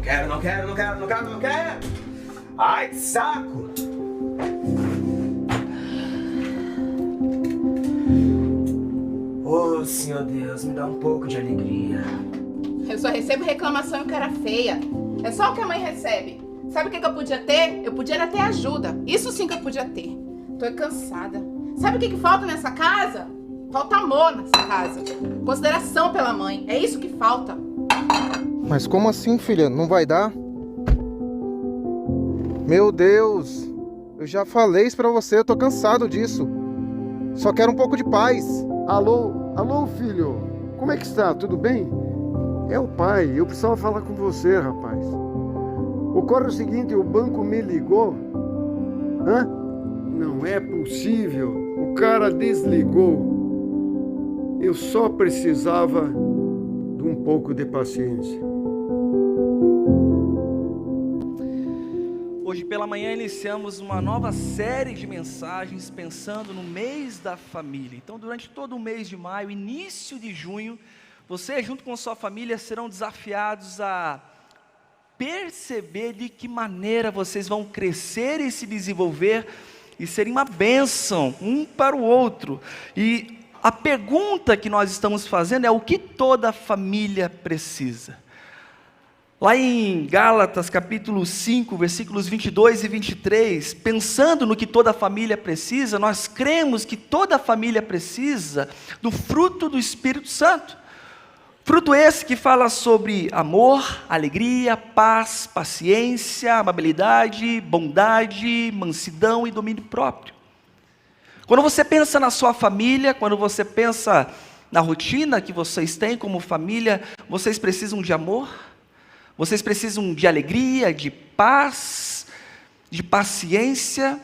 Não quero, não quero, não quero, não quero, não quero. Ai, que saco. Oh, Senhor Deus, me dá um pouco de alegria. Eu só recebo reclamação e cara feia. É só o que a mãe recebe. Sabe o que eu podia ter? Eu podia ter ajuda. Isso sim que eu podia ter. Tô cansada. Sabe o que falta nessa casa? Falta amor nessa casa. Consideração pela mãe. É isso que falta. Mas como assim, filha? Não vai dar? Meu Deus! Eu já falei isso pra você, eu tô cansado disso. Só quero um pouco de paz. Alô, filho. Como é que está? Tudo bem? É o pai. Eu precisava falar com você, rapaz. Ocorre o seguinte, o banco me ligou. Hã? Não é possível. O cara desligou. Eu só precisava de um pouco de paciência. Hoje pela manhã iniciamos uma nova série de mensagens pensando no mês da família. Então, durante todo o mês de maio, início de junho, você junto com a sua família serão desafiados a perceber de que maneira vocês vão crescer e se desenvolver e serem uma bênção um para o outro. E a pergunta que nós estamos fazendo é: o que toda família precisa? Lá em Gálatas capítulo 5, versículos 22 e 23, pensando no que toda família precisa, nós cremos que toda família precisa do fruto do Espírito Santo. Fruto esse que fala sobre amor, alegria, paz, paciência, amabilidade, bondade, mansidão e domínio próprio. Quando você pensa na sua família, quando você pensa na rotina que vocês têm como família, vocês precisam de amor? Vocês precisam de alegria, de paz, de paciência.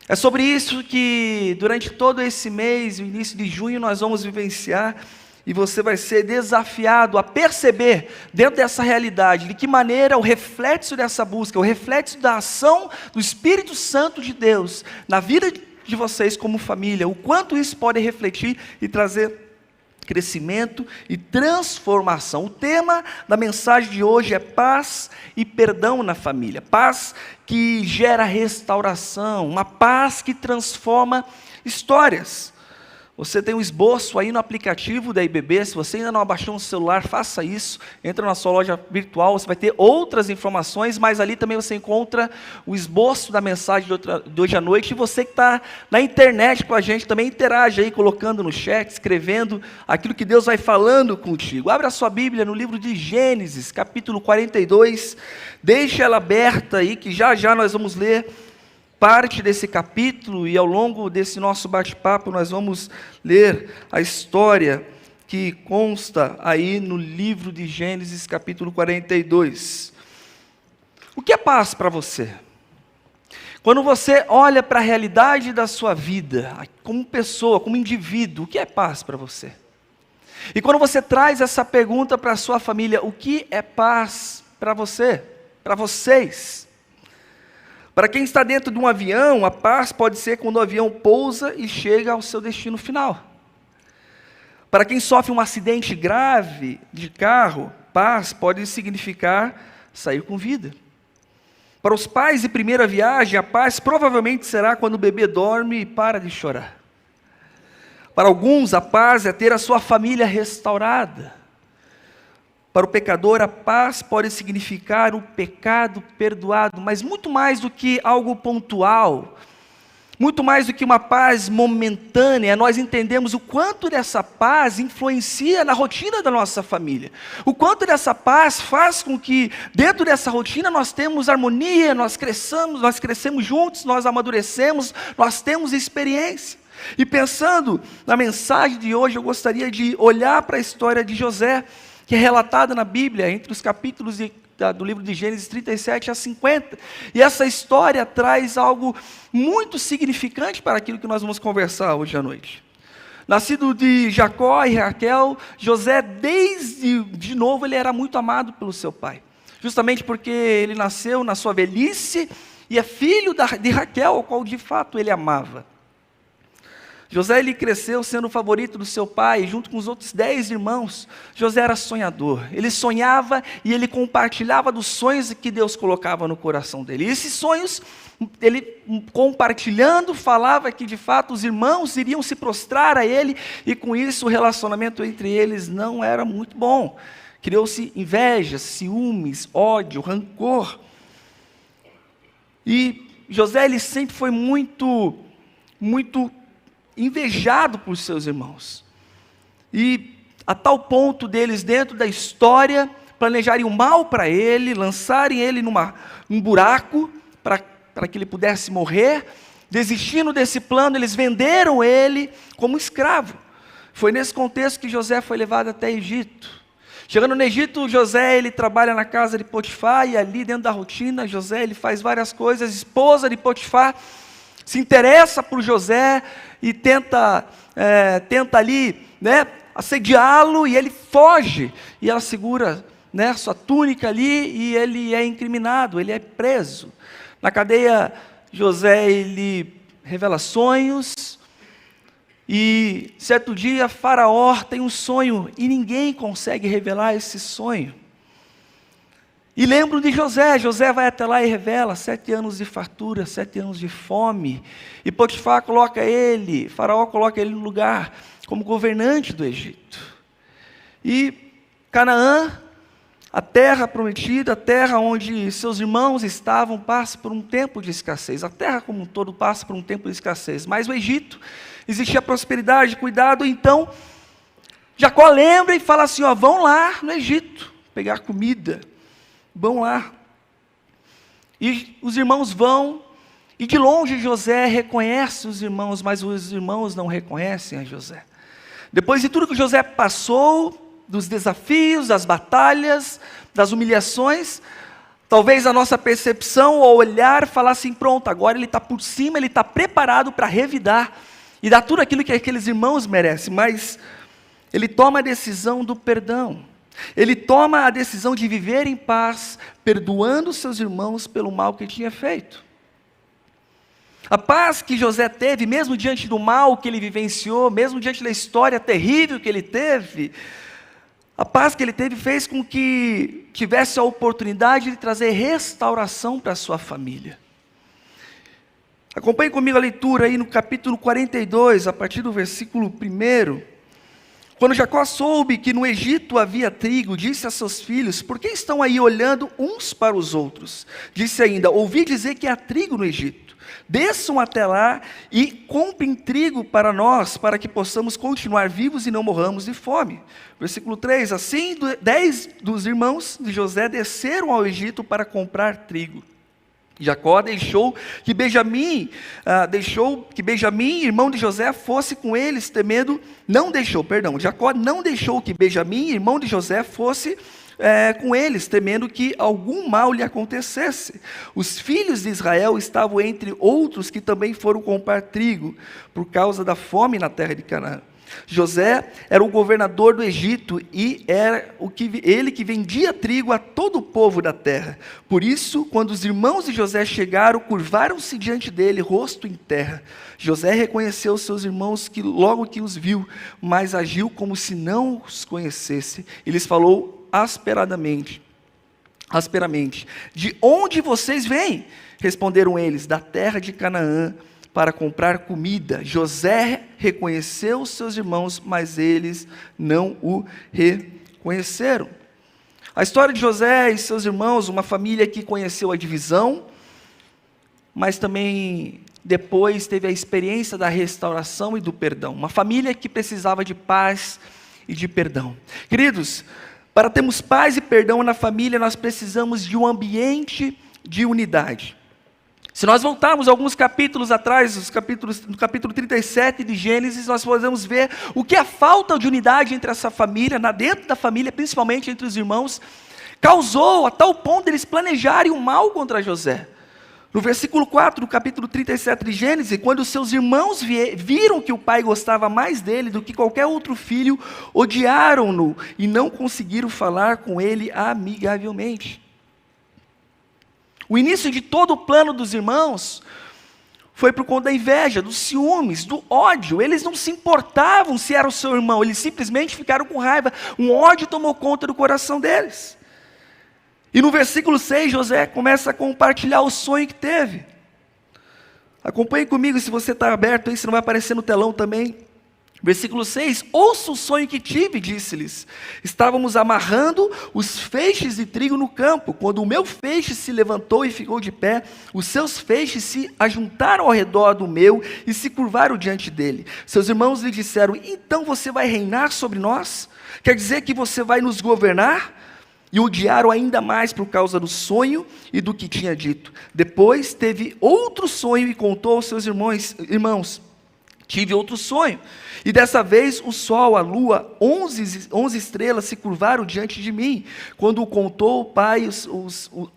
É sobre isso que durante todo esse mês, o início de junho, nós vamos vivenciar. E você vai ser desafiado a perceber, dentro dessa realidade, de que maneira o reflexo dessa busca, o reflexo da ação do Espírito Santo de Deus na vida de vocês como família, o quanto isso pode refletir e trazer crescimento e transformação. O tema da mensagem de hoje é paz e perdão na família. Paz que gera restauração, uma paz que transforma histórias. Você tem um esboço aí no aplicativo da IBB. Se você ainda não abaixou no celular, faça isso. Entra na sua loja virtual, você vai ter outras informações, mas ali também você encontra o esboço da mensagem de hoje à noite. E você que está na internet com a gente, também interage aí, colocando no chat, escrevendo aquilo que Deus vai falando contigo. Abra a sua Bíblia no livro de Gênesis, capítulo 42. Deixe ela aberta aí, que já já nós vamos ler parte desse capítulo, e ao longo desse nosso bate-papo nós vamos ler a história que consta aí no livro de Gênesis capítulo 42. O que é paz para você? Quando você olha para a realidade da sua vida, como pessoa, como indivíduo, o que é paz para você? E quando você traz essa pergunta para a sua família, o que é paz para você, para vocês? Para quem está dentro de um avião, a paz pode ser quando o avião pousa e chega ao seu destino final. Para quem sofre um acidente grave de carro, paz pode significar sair com vida. Para os pais de primeira viagem, a paz provavelmente será quando o bebê dorme e para de chorar. Para alguns, a paz é ter a sua família restaurada. Para o pecador, a paz pode significar o pecado perdoado, mas muito mais do que algo pontual, muito mais do que uma paz momentânea, nós entendemos o quanto dessa paz influencia na rotina da nossa família. O quanto dessa paz faz com que, dentro dessa rotina, nós temos harmonia, nós crescemos juntos, nós amadurecemos, nós temos experiência. E pensando na mensagem de hoje, eu gostaria de olhar para a história de José, que é relatada na Bíblia, entre os capítulos do livro de Gênesis 37 a 50. E essa história traz algo muito significante para aquilo que nós vamos conversar hoje à noite. Nascido de Jacó e Raquel, José, de novo, ele era muito amado pelo seu pai. Justamente porque ele nasceu na sua velhice e é filho de Raquel, ao qual de fato ele amava. José ele cresceu sendo o favorito do seu pai, junto com os outros 10 irmãos. José era sonhador. Ele sonhava e ele compartilhava dos sonhos que Deus colocava no coração dele. E esses sonhos, ele compartilhando, falava que de fato os irmãos iriam se prostrar a ele, e com isso o relacionamento entre eles não era muito bom. Criou-se inveja, ciúmes, ódio, rancor. E José ele sempre foi muito invejado por seus irmãos, e a tal ponto deles, dentro da história, planejarem o mal para ele, lançarem ele num buraco, para que ele pudesse morrer. Desistindo desse plano, eles venderam ele como escravo. Foi nesse contexto que José foi levado até Egito. Chegando no Egito, José ele trabalha na casa de Potifar, e ali dentro da rotina, José ele faz várias coisas. A esposa de Potifar se interessa por José e tenta ali, assediá-lo, e ele foge, e ela segura, sua túnica ali, e ele é incriminado, ele é preso. Na cadeia, José ele revela sonhos, e certo dia Faraó tem um sonho e ninguém consegue revelar esse sonho. E lembro de José. José vai até lá e revela 7 anos de fartura, 7 anos de fome. E Potifar Faraó coloca ele no lugar como governante do Egito. E Canaã, a terra prometida, a terra onde seus irmãos estavam, passa por um tempo de escassez. A terra como um todo passa por um tempo de escassez. Mas o Egito, existia prosperidade, cuidado. Então, Jacó lembra e fala assim, vão lá no Egito pegar comida. Vão lá. E os irmãos vão, e de longe José reconhece os irmãos, mas os irmãos não reconhecem a José. Depois de tudo que José passou, dos desafios, das batalhas, das humilhações, talvez a nossa percepção ao olhar falar assim, pronto, agora ele está por cima, ele está preparado para revidar e dar tudo aquilo que aqueles irmãos merecem, mas ele toma a decisão do perdão. Ele toma a decisão de viver em paz, perdoando seus irmãos pelo mal que tinha feito. A paz que José teve, mesmo diante do mal que ele vivenciou, mesmo diante da história terrível que ele teve, a paz que ele teve fez com que tivesse a oportunidade de trazer restauração para a sua família. Acompanhe comigo a leitura aí no capítulo 42, a partir do versículo 1. Quando Jacó soube que no Egito havia trigo, disse a seus filhos, por que estão aí olhando uns para os outros? Disse ainda, ouvi dizer que há trigo no Egito. Desçam até lá e comprem trigo para nós, para que possamos continuar vivos e não morramos de fome. Versículo 3, assim 10 dos irmãos de José desceram ao Egito para comprar trigo. Jacó deixou que Benjamim, irmão de José, fosse com eles, Jacó não deixou que Benjamim, irmão de José, fosse com eles, temendo que algum mal lhe acontecesse. Os filhos de Israel estavam entre outros que também foram comprar trigo, por causa da fome na terra de Canaã. José era o governador do Egito e era ele que vendia trigo a todo o povo da terra. Por isso, quando os irmãos de José chegaram, curvaram-se diante dele, rosto em terra. José reconheceu seus irmãos logo que os viu, mas agiu como se não os conhecesse. E lhes falou asperamente. De onde vocês vêm? Responderam eles, da terra de Canaã, para comprar comida. José reconheceu seus irmãos, mas eles não o reconheceram. A história de José e seus irmãos, uma família que conheceu a divisão, mas também depois teve a experiência da restauração e do perdão. Uma família que precisava de paz e de perdão. Queridos, para termos paz e perdão na família, nós precisamos de um ambiente de unidade. Se nós voltarmos alguns capítulos atrás, no capítulo 37 de Gênesis, nós podemos ver o que a falta de unidade entre essa família, dentro da família, principalmente entre os irmãos, causou a tal ponto de eles planejarem o mal contra José. No versículo 4 do capítulo 37 de Gênesis, quando os seus irmãos viram que o pai gostava mais dele do que qualquer outro filho, odiaram-no e não conseguiram falar com ele amigavelmente. O início de todo o plano dos irmãos foi por conta da inveja, dos ciúmes, do ódio. Eles não se importavam se era o seu irmão, eles simplesmente ficaram com raiva. Um ódio tomou conta do coração deles. E no versículo 6, José começa a compartilhar o sonho que teve. Acompanhe comigo, se você está aberto aí, se não vai aparecer no telão também. Versículo 6, ouça o sonho que tive, disse-lhes. Estávamos amarrando os feixes de trigo no campo, quando o meu feixe se levantou e ficou de pé, os seus feixes se ajuntaram ao redor do meu e se curvaram diante dele. Seus irmãos lhe disseram, então você vai reinar sobre nós? Quer dizer que você vai nos governar? E odiaram ainda mais por causa do sonho e do que tinha dito. Depois teve outro sonho e contou aos seus irmãos. Tive outro sonho, e dessa vez o sol, a lua, 11 estrelas se curvaram diante de mim. Quando o contou o pai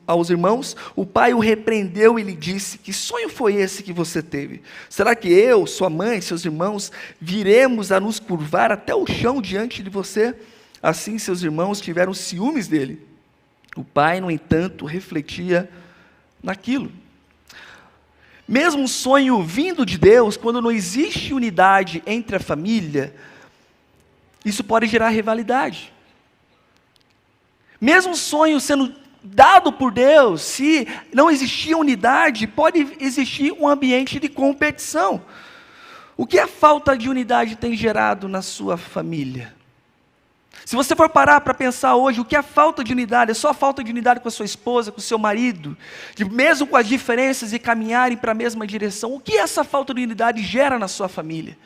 aos irmãos, o pai o repreendeu e lhe disse, que sonho foi esse que você teve? Será que eu, sua mãe, seus irmãos, viremos a nos curvar até o chão diante de você? Assim seus irmãos tiveram ciúmes dele. O pai, no entanto, refletia naquilo. Mesmo um sonho vindo de Deus, quando não existe unidade entre a família, isso pode gerar rivalidade. Mesmo um sonho sendo dado por Deus, se não existir unidade, pode existir um ambiente de competição. O que a falta de unidade tem gerado na sua família? Se você for parar para pensar hoje, o que é a falta de unidade? É só a falta de unidade com a sua esposa, com o seu marido? Mesmo com as diferenças e caminharem para a mesma direção, o que essa falta de unidade gera na sua família?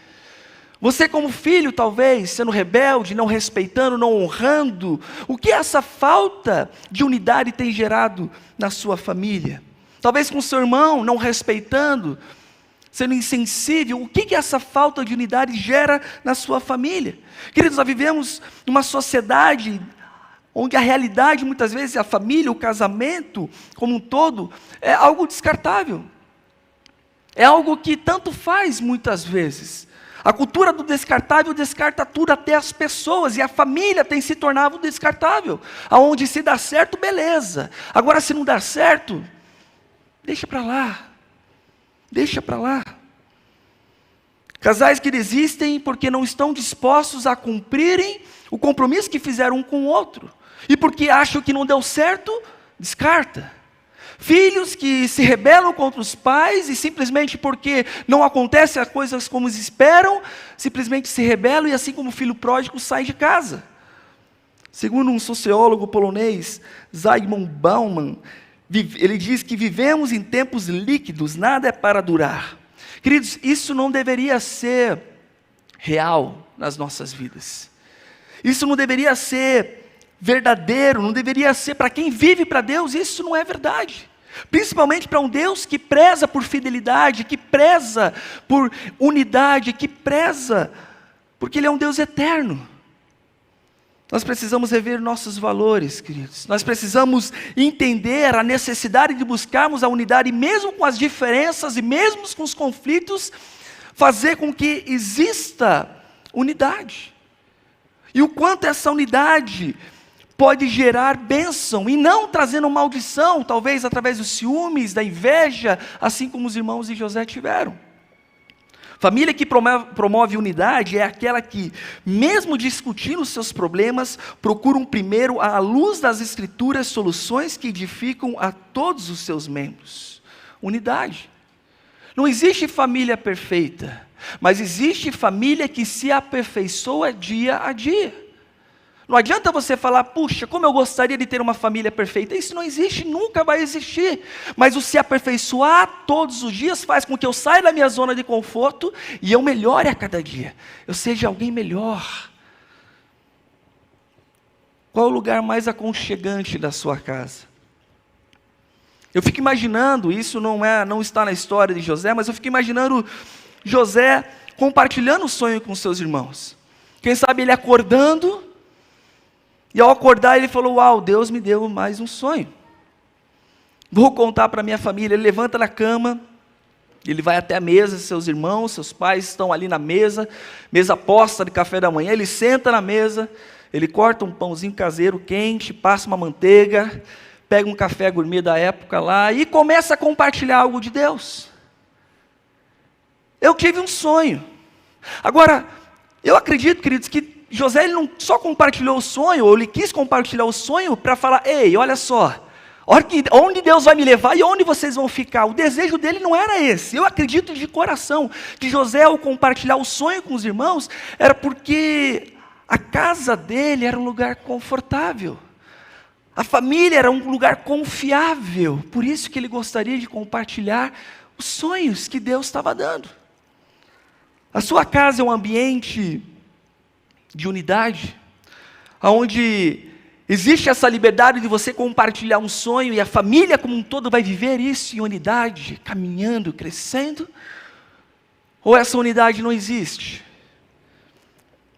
Você como filho, talvez, sendo rebelde, não respeitando, não honrando, o que essa falta de unidade tem gerado na sua família? Talvez com seu irmão, não respeitando, sendo insensível, o que essa falta de unidade gera na sua família? Queridos, nós vivemos numa sociedade onde a realidade, muitas vezes, a família, o casamento, como um todo, é algo descartável. É algo que tanto faz, muitas vezes. A cultura do descartável descarta tudo, até as pessoas, e a família tem se tornado descartável. Aonde se dá certo, beleza. Agora, se não dá certo, deixa para lá. Deixa para lá. Casais que desistem porque não estão dispostos a cumprirem o compromisso que fizeram um com o outro. E porque acham que não deu certo, descarta. Filhos que se rebelam contra os pais e simplesmente porque não acontecem as coisas como eles esperam, simplesmente se rebelam e assim como o filho pródigo sai de casa. Segundo um sociólogo polonês, Zygmunt Bauman, ele diz que vivemos em tempos líquidos, nada é para durar. Queridos, isso não deveria ser real nas nossas vidas. Isso não deveria ser verdadeiro, não deveria ser para quem vive para Deus, isso não é verdade. Principalmente para um Deus que preza por fidelidade, que preza por unidade, que preza, porque Ele é um Deus eterno. Nós precisamos rever nossos valores, queridos. Nós precisamos entender a necessidade de buscarmos a unidade, mesmo com as diferenças e mesmo com os conflitos, fazer com que exista unidade. E o quanto essa unidade pode gerar bênção e não trazendo maldição, talvez através dos ciúmes, da inveja, assim como os irmãos de José tiveram. Família que promove unidade é aquela que, mesmo discutindo os seus problemas, procuram primeiro, à luz das Escrituras, soluções que edificam a todos os seus membros. Unidade. Não existe família perfeita, mas existe família que se aperfeiçoa dia a dia. Não adianta você falar, puxa, como eu gostaria de ter uma família perfeita. Isso não existe, nunca vai existir. Mas o se aperfeiçoar todos os dias faz com que eu saia da minha zona de conforto e eu melhore a cada dia. Eu seja alguém melhor. Qual é o lugar mais aconchegante da sua casa? Eu fico imaginando, isso não está na história de José, mas eu fico imaginando José compartilhando o sonho com seus irmãos. Quem sabe ele acordando, e ao acordar ele falou, uau, Deus me deu mais um sonho. Vou contar para a minha família. Ele levanta da cama, ele vai até a mesa, seus irmãos, seus pais estão ali na mesa posta de café da manhã, ele senta na mesa, ele corta um pãozinho caseiro quente, passa uma manteiga, pega um café gourmet da época lá e começa a compartilhar algo de Deus. eu tive um sonho. Agora, eu acredito, queridos, que José ele não só compartilhou o sonho, ou ele quis compartilhar o sonho para falar, ei, olha só, onde Deus vai me levar e onde vocês vão ficar. O desejo dele não era esse. Eu acredito de coração que José, ao compartilhar o sonho com os irmãos, era porque a casa dele era um lugar confortável. A família era um lugar confiável. Por isso que ele gostaria de compartilhar os sonhos que Deus estava dando. A sua casa é um ambiente de unidade, onde existe essa liberdade de você compartilhar um sonho e a família como um todo vai viver isso em unidade, caminhando, crescendo? Ou essa unidade não existe?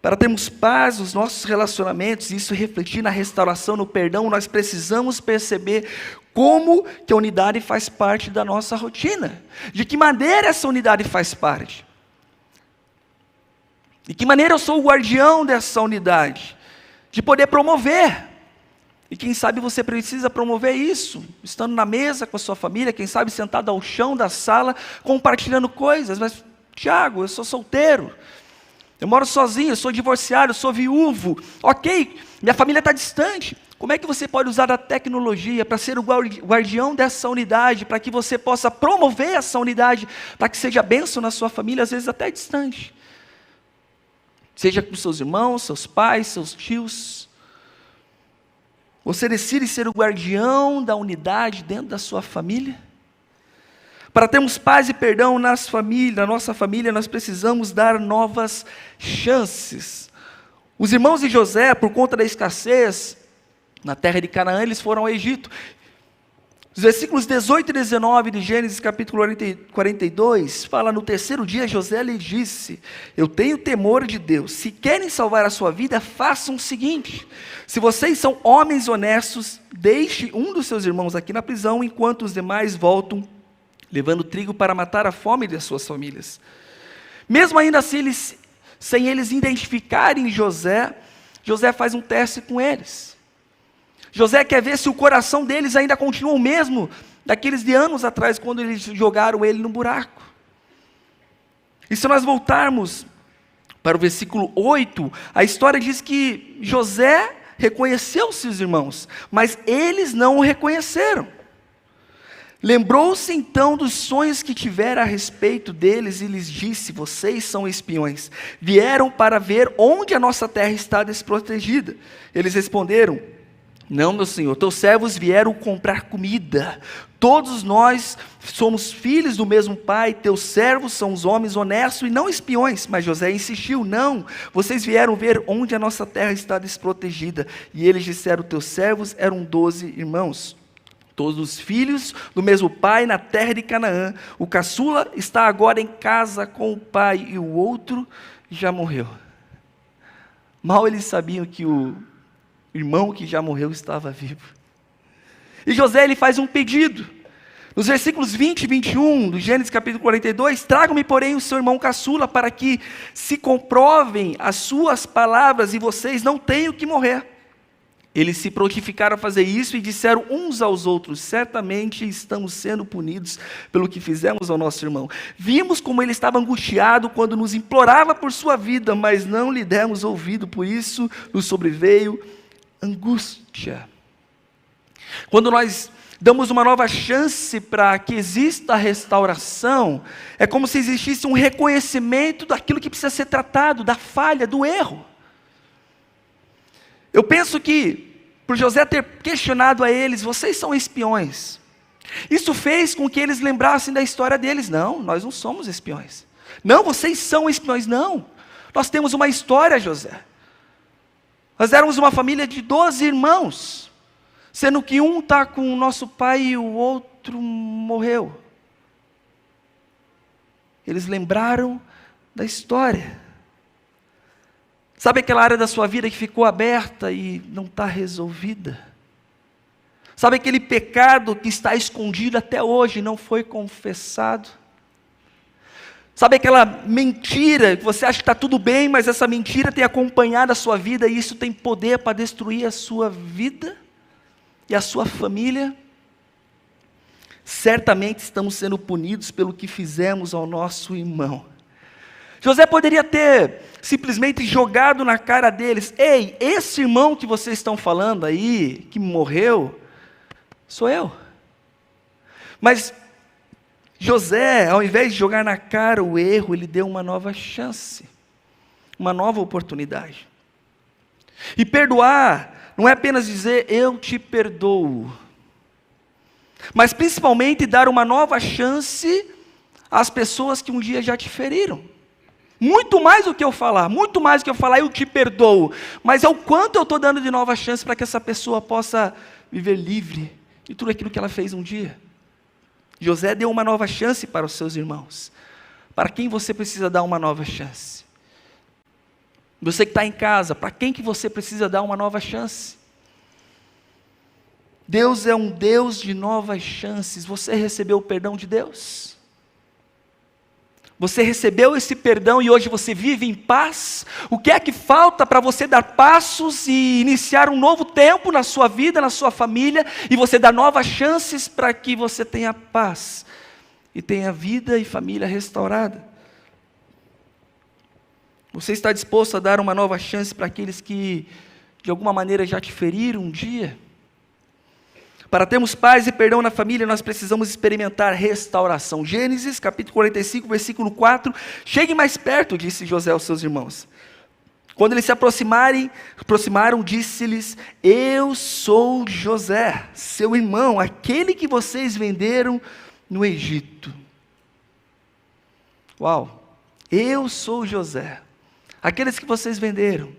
Para termos paz nos nossos relacionamentos, isso refletir na restauração, no perdão, nós precisamos perceber como que a unidade faz parte da nossa rotina. De que maneira essa unidade faz parte? De que maneira eu sou o guardião dessa unidade? De poder promover. E quem sabe você precisa promover isso, estando na mesa com a sua família, quem sabe sentado ao chão da sala, compartilhando coisas. Mas, Tiago, eu sou solteiro, eu moro sozinho, eu sou divorciado, eu sou viúvo. Ok, minha família está distante. Como é que você pode usar a tecnologia para ser o guardião dessa unidade, para que você possa promover essa unidade, para que seja bênção na sua família, às vezes até distante? Seja com seus irmãos, seus pais, seus tios. Você decide ser o guardião da unidade dentro da sua família? Para termos paz e perdão na nossa família, nós precisamos dar novas chances. Os irmãos de José, por conta da escassez na terra de Canaã, eles foram ao Egito. Os versículos 18 e 19 de Gênesis capítulo 42, fala: no terceiro dia José lhe disse, eu tenho temor de Deus, se querem salvar a sua vida, façam o seguinte, se vocês são homens honestos, deixe um dos seus irmãos aqui na prisão, enquanto os demais voltam, levando trigo para matar a fome das suas famílias. Mesmo ainda assim, sem eles identificarem José, José faz um teste com eles. José quer ver se o coração deles ainda continua o mesmo daqueles de anos atrás, quando eles jogaram ele no buraco. E se nós voltarmos para o versículo 8, a história diz que José reconheceu seus irmãos, mas eles não o reconheceram. Lembrou-se então dos sonhos que tivera a respeito deles e lhes disse, vocês são espiões, vieram para ver onde a nossa terra está desprotegida. Eles responderam, não, meu senhor, teus servos vieram comprar comida. Todos nós somos filhos do mesmo pai, teus servos são os homens honestos e não espiões. Mas José insistiu, não, vocês vieram ver onde a nossa terra está desprotegida. E eles disseram, teus servos eram 12 irmãos. Todos os filhos do mesmo pai na terra de Canaã. O caçula está agora em casa com o pai e o outro já morreu. Mal eles sabiam que o irmão que já morreu estava vivo. E José ele faz um pedido. Nos versículos 20 e 21 do Gênesis capítulo 42, tragam-me porém o seu irmão caçula para que se comprovem as suas palavras e vocês não tenham que morrer. Eles se prontificaram a fazer isso e disseram uns aos outros, certamente estamos sendo punidos pelo que fizemos ao nosso irmão. Vimos como ele estava angustiado quando nos implorava por sua vida, mas não lhe demos ouvido, por isso nos sobreveio angústia. Quando nós damos uma nova chance para que exista a restauração, é como se existisse um reconhecimento daquilo que precisa ser tratado, da falha, do erro. Eu penso que, por José ter questionado a eles, vocês são espiões, isso fez com que eles lembrassem da história deles. Não, nós não somos espiões. Não, vocês são espiões. Não, nós temos uma história, José. Nós éramos uma família de 12 irmãos, sendo que um está com o nosso pai e o outro morreu. Eles lembraram da história. Sabe aquela área da sua vida que ficou aberta e não está resolvida? Sabe aquele pecado que está escondido até hoje e não foi confessado? Sabe aquela mentira que você acha que está tudo bem, mas essa mentira tem acompanhado a sua vida e isso tem poder para destruir a sua vida e a sua família? Certamente estamos sendo punidos pelo que fizemos ao nosso irmão. José poderia ter simplesmente jogado na cara deles: ei, esse irmão que vocês estão falando aí, que morreu, sou eu. Mas José, ao invés de jogar na cara o erro, ele deu uma nova chance, uma nova oportunidade. E perdoar não é apenas dizer eu te perdoo, mas principalmente dar uma nova chance às pessoas que um dia já te feriram. Muito mais do que eu falar, muito mais do que eu falar eu te perdoo, mas é o quanto eu estou dando de nova chance para que essa pessoa possa viver livre de tudo aquilo que ela fez um dia. José deu uma nova chance para os seus irmãos. Para quem você precisa dar uma nova chance? Você que está em casa, para quem que você precisa dar uma nova chance? Deus é um Deus de novas chances. Você recebeu o perdão de Deus? Você recebeu esse perdão e hoje você vive em paz? O que é que falta para você dar passos e iniciar um novo tempo na sua vida, na sua família, e você dar novas chances para que você tenha paz e tenha vida e família restaurada? Você está disposto a dar uma nova chance para aqueles que de alguma maneira já te feriram um dia? Para termos paz e perdão na família, nós precisamos experimentar restauração. Gênesis, capítulo 45, versículo 4. Cheguem mais perto, disse José aos seus irmãos. Quando eles se aproximaram, disse-lhes: eu sou José, seu irmão, aquele que vocês venderam no Egito. Uau! Eu sou José, aqueles que vocês venderam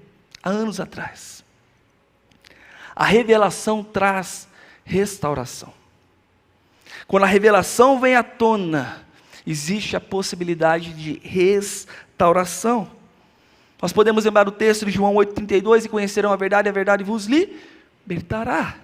há anos atrás. A revelação traz restauração. Quando a revelação vem à tona, existe a possibilidade de restauração. Nós podemos lembrar do texto de João 8,32, e conhecerão a verdade vos libertará.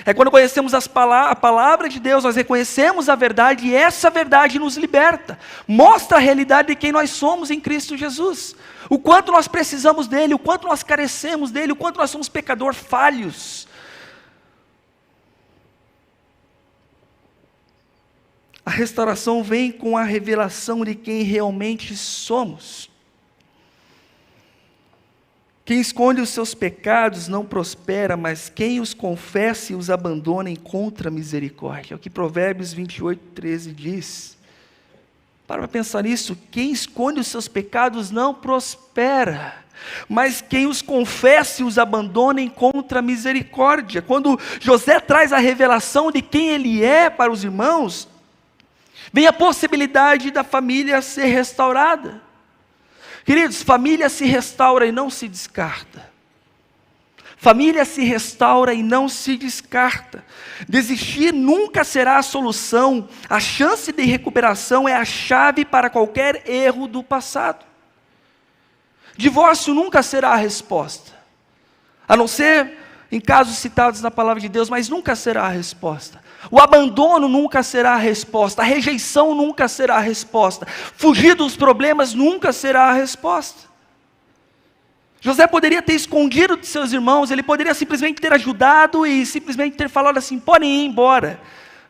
É quando conhecemos a palavra de Deus, nós reconhecemos a verdade, e essa verdade nos liberta, mostra a realidade de quem nós somos em Cristo Jesus, o quanto nós precisamos dele, o quanto nós carecemos dele, o quanto nós somos pecadores falhos. A restauração vem com a revelação de quem realmente somos. Quem esconde os seus pecados não prospera, mas quem os confessa e os abandona encontra misericórdia. É o que Provérbios 28:13 diz. Para pensar nisso, quem esconde os seus pecados não prospera, mas quem os confessa e os abandona encontra misericórdia. Quando José traz a revelação de quem ele é para os irmãos, vem a possibilidade da família ser restaurada. Queridos, família se restaura e não se descarta. Família se restaura e não se descarta. Desistir nunca será a solução. A chance de recuperação é a chave para qualquer erro do passado. Divórcio nunca será a resposta, a não ser em casos citados na palavra de Deus, mas nunca será a resposta. O abandono nunca será a resposta, a rejeição nunca será a resposta, fugir dos problemas nunca será a resposta. José poderia ter escondido de seus irmãos, ele poderia simplesmente ter ajudado e simplesmente ter falado assim: podem ir embora,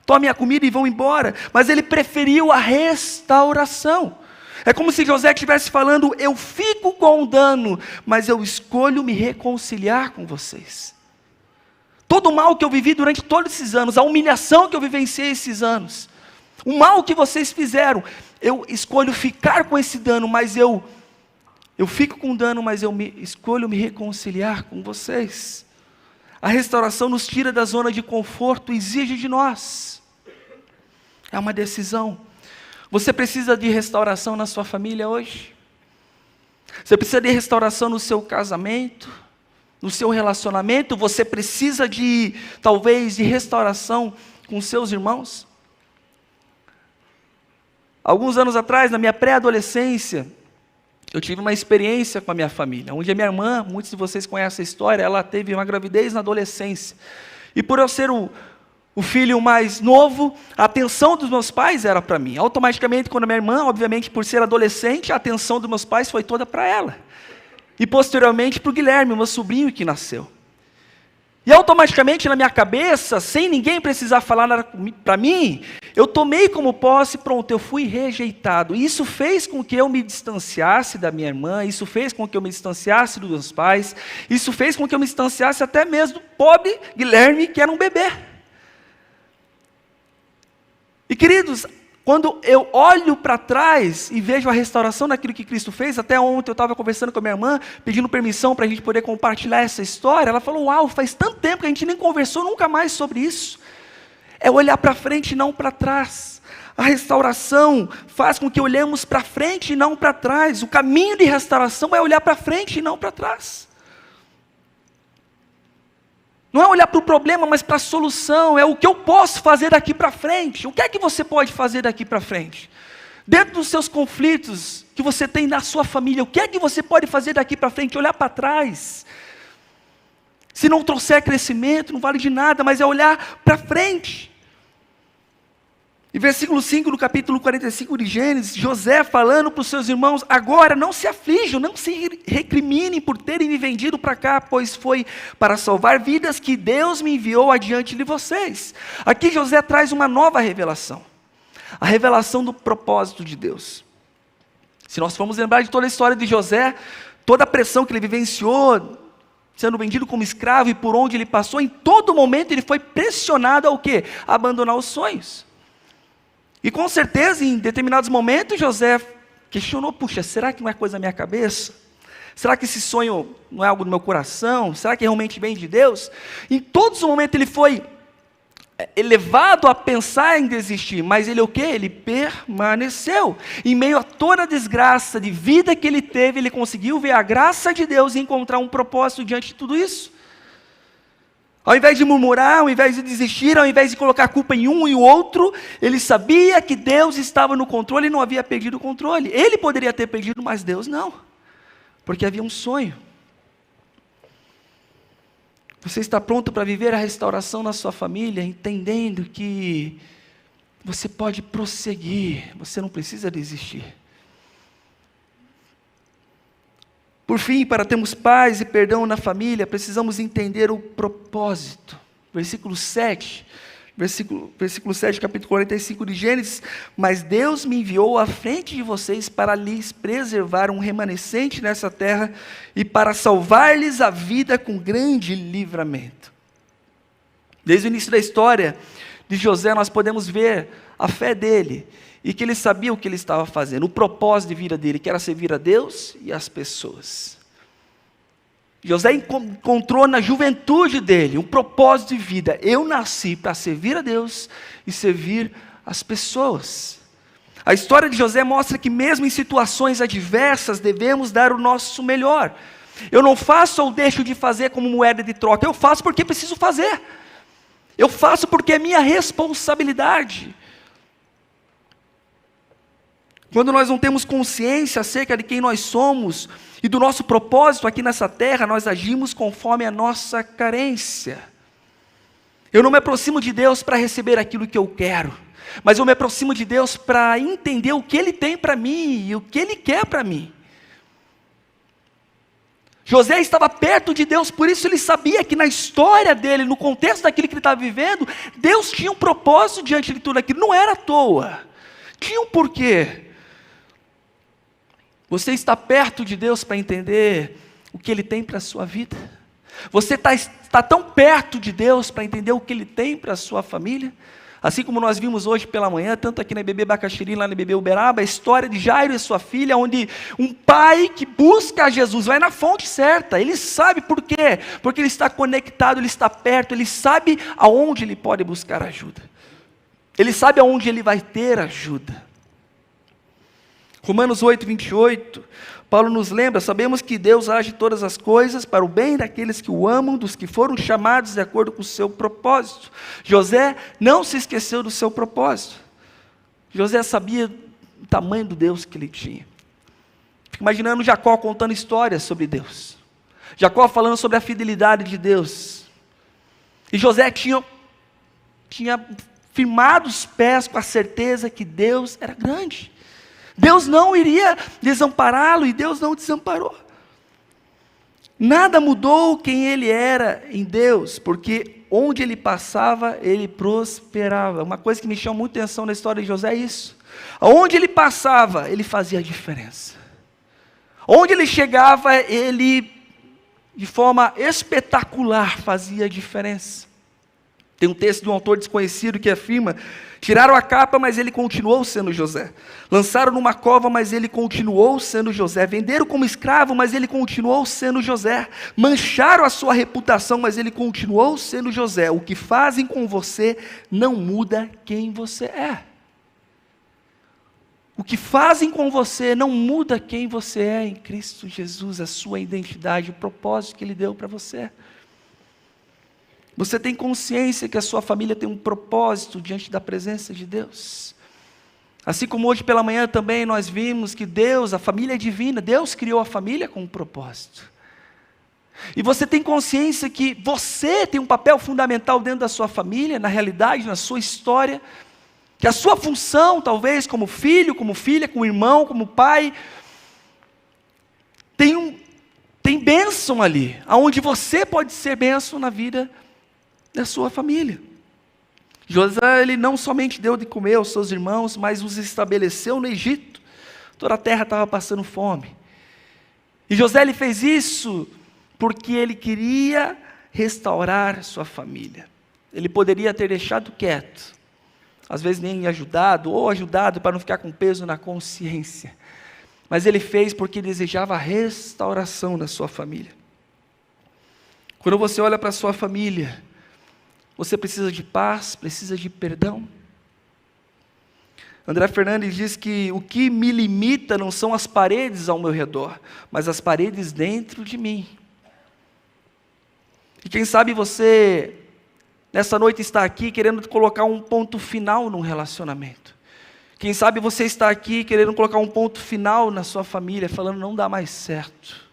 tomem a comida e vão embora, mas ele preferiu a restauração. É como se José estivesse falando: eu fico com o dano, mas eu escolho me reconciliar com vocês. Todo o mal que eu vivi durante todos esses anos, a humilhação que eu vivenciei esses anos, o mal que vocês fizeram, eu escolho ficar com esse dano, mas eu fico com o dano, mas eu escolho me reconciliar com vocês. A restauração nos tira da zona de conforto, exige de nós. É uma decisão. Você precisa de restauração na sua família hoje? Você precisa de restauração no seu casamento, no seu relacionamento? Você precisa talvez, de restauração com seus irmãos? Alguns anos atrás, na minha pré-adolescência, eu tive uma experiência com a minha família, onde a minha irmã, muitos de vocês conhecem a história, ela teve uma gravidez na adolescência. E por eu ser o filho mais novo, a atenção dos meus pais era para mim. Automaticamente, quando a minha irmã, obviamente por ser adolescente, a atenção dos meus pais foi toda para ela. E posteriormente para o Guilherme, meu sobrinho que nasceu. E automaticamente na minha cabeça, sem ninguém precisar falar nada para mim, eu tomei como posse, pronto, eu fui rejeitado. E isso fez com que eu me distanciasse da minha irmã, isso fez com que eu me distanciasse dos meus pais, isso fez com que eu me distanciasse até mesmo do pobre Guilherme, que era um bebê. E queridos, quando eu olho para trás e vejo a restauração daquilo que Cristo fez, até ontem eu estava conversando com a minha irmã, pedindo permissão para a gente poder compartilhar essa história, ela falou, uau, faz tanto tempo que a gente nem conversou nunca mais sobre isso. É olhar para frente e não para trás. A restauração faz com que olhemos para frente e não para trás. O caminho de restauração é olhar para frente e não para trás. Não é olhar para o problema, mas para a solução. É o que eu posso fazer daqui para frente. O que é que você pode fazer daqui para frente? Dentro dos seus conflitos que você tem na sua família, o que é que você pode fazer daqui para frente? Olhar para trás. Se não trouxer crescimento, não vale de nada, mas é olhar para frente. E versículo 5 do capítulo 45 de Gênesis, José falando para os seus irmãos, agora não se aflijam, não se recriminem por terem me vendido para cá, pois foi para salvar vidas que Deus me enviou adiante de vocês. Aqui José traz uma nova revelação, a revelação do propósito de Deus. Se nós formos lembrar de toda a história de José, toda a pressão que ele vivenciou, sendo vendido como escravo e por onde ele passou, em todo momento ele foi pressionado ao quê? A abandonar os sonhos. E com certeza, em determinados momentos, José questionou, puxa, será que não é coisa da minha cabeça? Será que esse sonho não é algo do meu coração? Será que realmente vem de Deus? Em todos os momentos ele foi elevado a pensar em desistir, mas ele o quê? Ele permaneceu. Em meio a toda a desgraça de vida que ele teve, ele conseguiu ver a graça de Deus e encontrar um propósito diante de tudo isso. Ao invés de murmurar, ao invés de desistir, ao invés de colocar a culpa em um e o outro, ele sabia que Deus estava no controle e não havia perdido o controle. Ele poderia ter perdido, mas Deus não, porque havia um sonho. Você está pronto para viver a restauração na sua família, entendendo que você pode prosseguir, você não precisa desistir. Por fim, para termos paz e perdão na família, precisamos entender o propósito. Versículo 7, capítulo 45 de Gênesis, mas Deus me enviou à frente de vocês para lhes preservar um remanescente nessa terra e para salvar-lhes a vida com grande livramento. Desde o início da história de José, nós podemos ver a fé dele, e que ele sabia o que ele estava fazendo, o propósito de vida dele, que era servir a Deus e as pessoas. José encontrou na juventude dele um propósito de vida. Eu nasci para servir a Deus e servir as pessoas. A história de José mostra que mesmo em situações adversas, devemos dar o nosso melhor. Eu não faço ou deixo de fazer como moeda de troca, eu faço porque preciso fazer. Eu faço porque é minha responsabilidade. Quando nós não temos consciência acerca de quem nós somos e do nosso propósito aqui nessa terra, nós agimos conforme a nossa carência. Eu não me aproximo de Deus para receber aquilo que eu quero, mas eu me aproximo de Deus para entender o que Ele tem para mim e o que Ele quer para mim. José estava perto de Deus, por isso ele sabia que na história dele, no contexto daquilo que ele estava vivendo, Deus tinha um propósito diante de tudo aquilo, não era à toa, tinha um porquê. Você está perto de Deus para entender o que Ele tem para a sua vida? Você está tão perto de Deus para entender o que Ele tem para a sua família? Assim como nós vimos hoje pela manhã, tanto aqui na IBB Bacaxiri, lá na IBB Uberaba, a história de Jairo e sua filha, onde um pai que busca a Jesus, vai na fonte certa, ele sabe por quê? Porque ele está conectado, ele está perto, ele sabe aonde ele pode buscar ajuda. Ele sabe aonde ele vai ter ajuda. Romanos 8, 28, Paulo nos lembra, sabemos que Deus age todas as coisas para o bem daqueles que o amam, dos que foram chamados de acordo com o seu propósito. José não se esqueceu do seu propósito. José sabia o tamanho do Deus que ele tinha. Fico imaginando Jacó contando histórias sobre Deus. Jacó falando sobre a fidelidade de Deus. E José tinha firmado os pés com a certeza que Deus era grande. Deus não iria desampará-lo e Deus não desamparou. Nada mudou quem ele era em Deus, porque onde ele passava, ele prosperava. Uma coisa que me chama muita atenção na história de José é isso. Onde ele passava, ele fazia a diferença. Onde ele chegava, ele, de forma espetacular, fazia a diferença. Tem um texto de um autor desconhecido que afirma: tiraram a capa, mas ele continuou sendo José. Lançaram numa cova, mas ele continuou sendo José. Venderam como escravo, mas ele continuou sendo José. Mancharam a sua reputação, mas ele continuou sendo José. O que fazem com você não muda quem você é. O que fazem com você não muda quem você é em Cristo Jesus, a sua identidade, o propósito que Ele deu para você. Você tem consciência que a sua família tem um propósito diante da presença de Deus? Assim como hoje pela manhã também nós vimos que Deus, a família é divina, Deus criou a família com um propósito. E você tem consciência que você tem um papel fundamental dentro da sua família, na realidade, na sua história, que a sua função, talvez, como filho, como filha, como irmão, como pai, tem bênção ali, aonde você pode ser bênção na vida da sua família. José, ele não somente deu de comer aos seus irmãos, mas os estabeleceu no Egito. Toda a terra estava passando fome. E José, ele fez isso porque ele queria restaurar sua família. Ele poderia ter deixado quieto, às vezes nem ajudado, ou ajudado para não ficar com peso na consciência. Mas ele fez porque desejava a restauração da sua família. Quando você olha para a sua família, você precisa de paz, precisa de perdão. André Fernandes diz que o que me limita não são as paredes ao meu redor, mas as paredes dentro de mim. E quem sabe você, nessa noite, está aqui querendo colocar um ponto final num relacionamento. Quem sabe você está aqui querendo colocar um ponto final na sua família, falando não dá mais certo.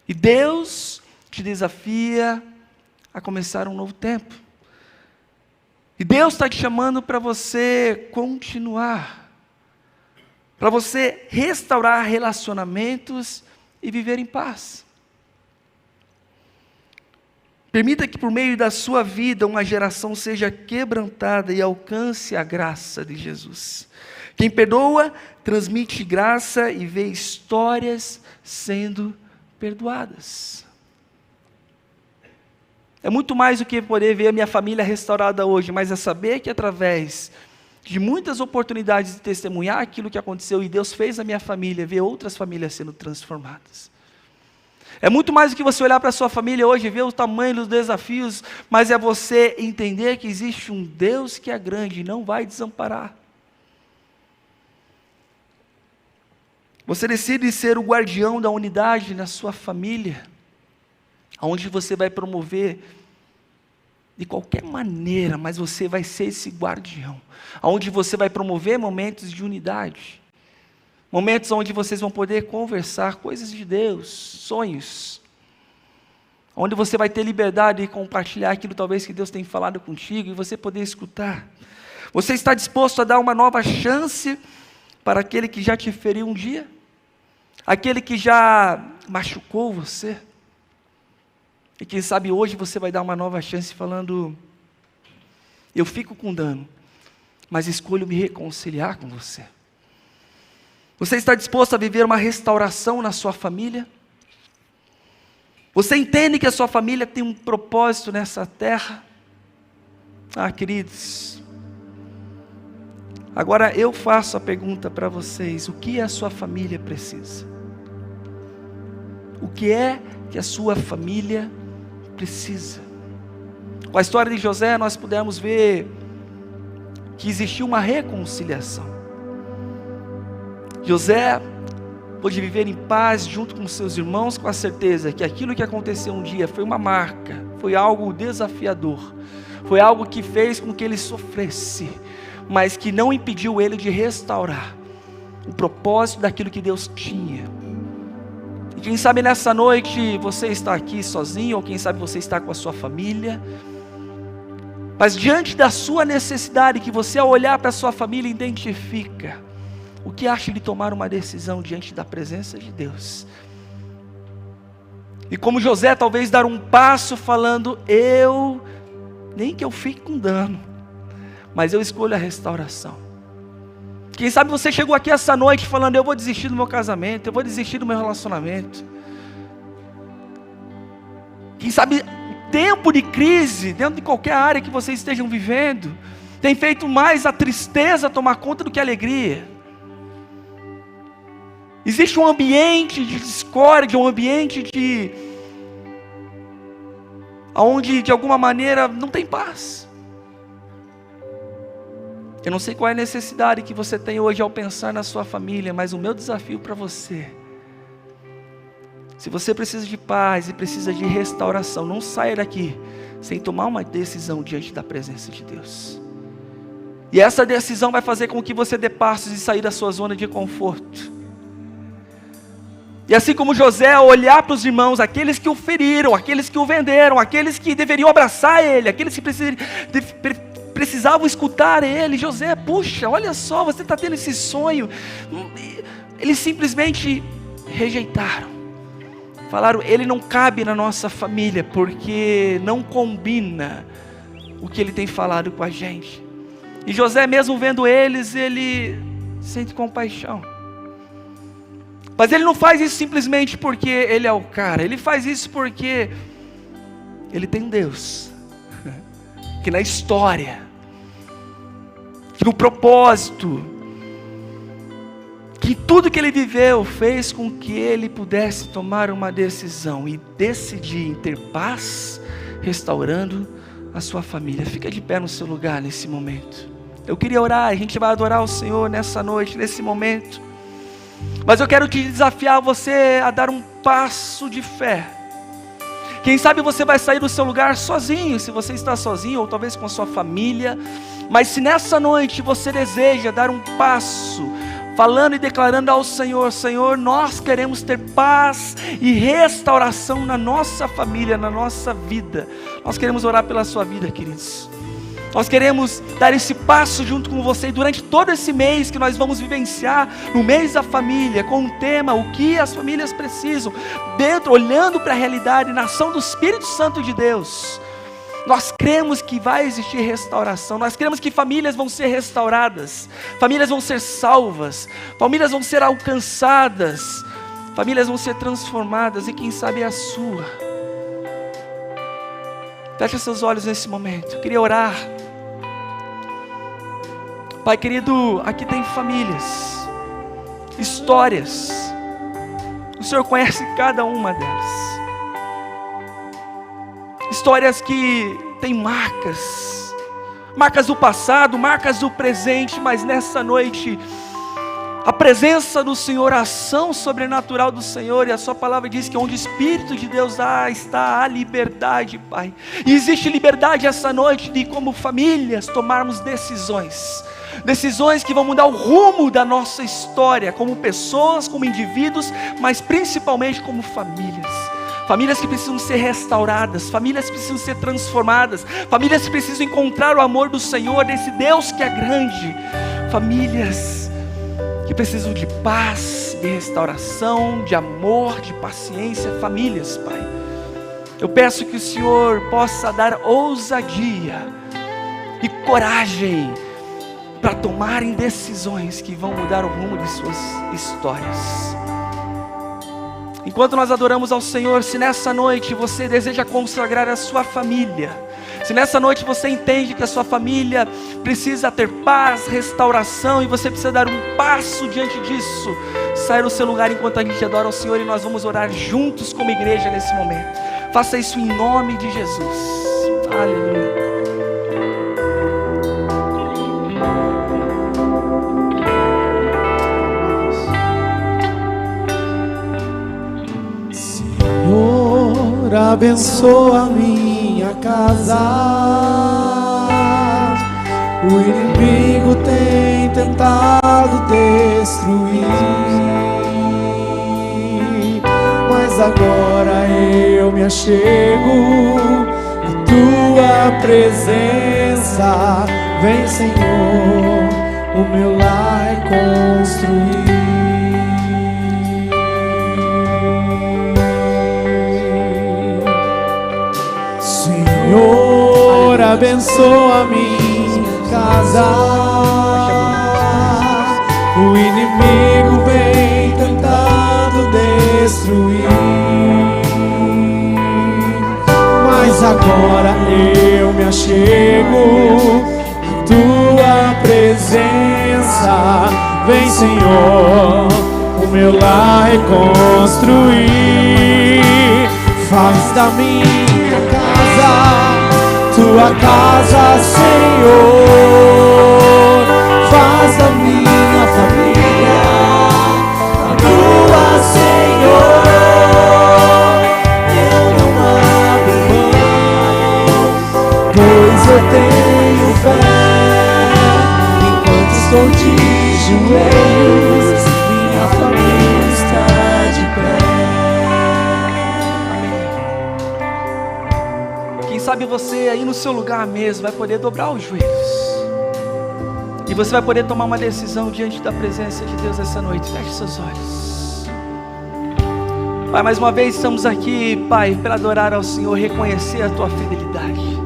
E Deus te desafia a começar um novo tempo. E Deus está te chamando para você continuar, para você restaurar relacionamentos e viver em paz. Permita que por meio da sua vida uma geração seja quebrantada e alcance a graça de Jesus. Quem perdoa, transmite graça e vê histórias sendo perdoadas. É muito mais do que poder ver a minha família restaurada hoje, mas é saber que através de muitas oportunidades de testemunhar aquilo que aconteceu e Deus fez na minha família, ver outras famílias sendo transformadas. É muito mais do que você olhar para a sua família hoje e ver o tamanho dos desafios, mas é você entender que existe um Deus que é grande e não vai desamparar. Você decide ser o guardião da unidade na sua família, onde você vai promover de qualquer maneira, mas você vai ser esse guardião, onde você vai promover momentos de unidade, momentos onde vocês vão poder conversar coisas de Deus, sonhos, onde você vai ter liberdade de compartilhar aquilo talvez que Deus tem falado contigo e você poder escutar. Você está disposto a dar uma nova chance para aquele que já te feriu um dia? Aquele que já machucou você? E quem sabe hoje você vai dar uma nova chance falando, eu fico com dano, mas escolho me reconciliar com você. Você está disposto a viver uma restauração na sua família? Você entende que a sua família tem um propósito nessa terra? Ah, queridos, agora eu faço a pergunta para vocês, o que a sua família precisa? O que é que a sua família precisa? Com a história de José, nós pudemos ver que existiu uma reconciliação. José pôde viver em paz junto com seus irmãos, com a certeza que aquilo que aconteceu um dia foi uma marca, foi algo desafiador, foi algo que fez com que ele sofresse, mas que não impediu ele de restaurar o propósito daquilo que Deus tinha. E quem sabe nessa noite você está aqui sozinho, ou quem sabe você está com a sua família, mas diante da sua necessidade, que você ao olhar para a sua família identifica, o que acha de tomar uma decisão diante da presença de Deus? E como José, talvez dar um passo falando, nem que eu fique com dano, mas eu escolho a restauração. Quem sabe você chegou aqui essa noite falando, eu vou desistir do meu casamento, eu vou desistir do meu relacionamento. Quem sabe tempo de crise, dentro de qualquer área que vocês estejam vivendo, tem feito mais a tristeza tomar conta do que a alegria. Existe um ambiente de discórdia, um ambiente onde de alguma maneira não tem paz. Eu não sei qual é a necessidade que você tem hoje ao pensar na sua família, mas o meu desafio para você, se você precisa de paz e precisa de restauração, não saia daqui sem tomar uma decisão diante da presença de Deus. E essa decisão vai fazer com que você dê passos e sair da sua zona de conforto. E assim como José, olhar para os irmãos, aqueles que o feriram, aqueles que o venderam, aqueles que deveriam abraçar ele, aqueles que precisavam escutar ele. José, puxa, olha só, você está tendo esse sonho. Eles simplesmente rejeitaram. Falaram, ele não cabe na nossa família, porque não combina o que ele tem falado com a gente. E José, mesmo vendo eles, ele sente compaixão. Mas ele não faz isso simplesmente porque ele é o cara. Ele faz isso porque ele tem um Deus que na história, que no propósito, que tudo que ele viveu fez com que ele pudesse tomar uma decisão e decidir em ter paz, restaurando a sua família. Fica de pé no seu lugar nesse momento. Eu queria orar, a gente vai adorar o Senhor nessa noite, nesse momento. Mas eu quero te desafiar você a dar um passo de fé. Quem sabe você vai sair do seu lugar sozinho, se você está sozinho, ou talvez com a sua família. Mas se nessa noite você deseja dar um passo, falando e declarando ao Senhor, Senhor, nós queremos ter paz e restauração na nossa família, na nossa vida. Nós queremos orar pela sua vida, queridos. Nós queremos dar esse passo junto com você, e durante todo esse mês que nós vamos vivenciar, no mês da família, com o tema, o que as famílias precisam, olhando para a realidade, na ação do Espírito Santo de Deus. Nós cremos que vai existir restauração, nós cremos que famílias vão ser restauradas, famílias vão ser salvas, famílias vão ser alcançadas, famílias vão ser transformadas, e quem sabe a sua. Feche seus olhos nesse momento, eu queria orar. Pai querido, aqui tem famílias, histórias, o Senhor conhece cada uma delas. Histórias que têm marcas do passado, marcas do presente, mas nessa noite, a presença do Senhor, a ação sobrenatural do Senhor, e a sua palavra diz que onde o Espírito de Deus está a liberdade, Pai. E existe liberdade essa noite de, como famílias, tomarmos decisões que vão mudar o rumo da nossa história, como pessoas, como indivíduos, mas principalmente como famílias. Famílias que precisam ser restauradas, famílias que precisam ser transformadas, famílias que precisam encontrar o amor do Senhor, desse Deus que é grande, famílias que precisam de paz, de restauração, de amor, de paciência, famílias, Pai. Eu peço que o Senhor possa dar ousadia e coragem para tomarem decisões que vão mudar o rumo de suas histórias. Enquanto nós adoramos ao Senhor, se nessa noite você deseja consagrar a sua família, se nessa noite você entende que a sua família precisa ter paz, restauração, e você precisa dar um passo diante disso, saia do seu lugar enquanto a gente adora ao Senhor, e nós vamos orar juntos como igreja nesse momento. Faça isso em nome de Jesus. Aleluia. Abençoa minha casa. O inimigo tem tentado destruir, mas agora eu me achego na tua presença. Vem, Senhor, o meu lar construir. Senhor, abençoa minha casa. O inimigo vem tentando destruir, mas agora eu me achego à tua presença. Vem, Senhor, o meu lar reconstruir. Faz da minha casa tua casa, Senhor. Faz da minha família a tua, Senhor. Eu não abro mão, pois eu tenho fé. Enquanto estou de joelhos, minha família está de pé. Quem sabe você aí no seu lugar mesmo vai poder dobrar os joelhos. E você vai poder tomar uma decisão diante da presença de Deus essa noite. Feche seus olhos. Pai, mais uma vez estamos aqui, Pai, para adorar ao Senhor, reconhecer a Tua fidelidade.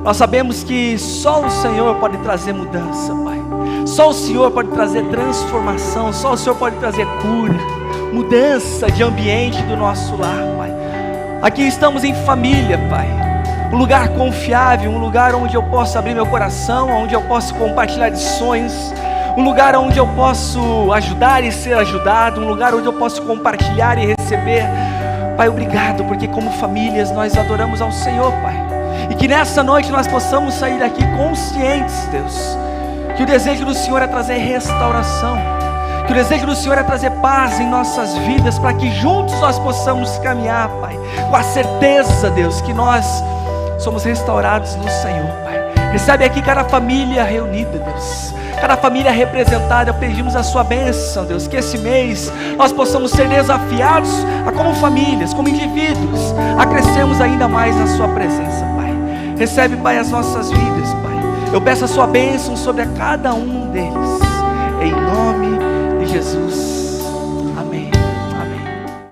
Nós sabemos que só o Senhor pode trazer mudança, Pai. Só o Senhor pode trazer transformação. Só o Senhor pode trazer cura, mudança de ambiente do nosso lar, Pai. Aqui estamos em família, Pai. Um lugar confiável, um lugar onde eu posso abrir meu coração, onde eu posso compartilhar de sonhos, um lugar onde eu posso ajudar e ser ajudado, um lugar onde eu posso compartilhar e receber. Pai, obrigado, porque como famílias nós adoramos ao Senhor, Pai. E que nessa noite nós possamos sair daqui conscientes, Deus, que o desejo do Senhor é trazer restauração, que o desejo do Senhor é trazer paz em nossas vidas, para que juntos nós possamos caminhar, Pai, com a certeza, Deus, que nós somos restaurados no Senhor, Pai. Recebe aqui cada família reunida, Deus, cada família representada. Pedimos a sua bênção, Deus, que esse mês nós possamos ser desafiados a, como famílias, como indivíduos, a crescermos ainda mais na sua presença, Pai. Recebe, Pai, as nossas vidas, Pai. Eu peço a sua bênção sobre a cada um deles, em nome de Jesus.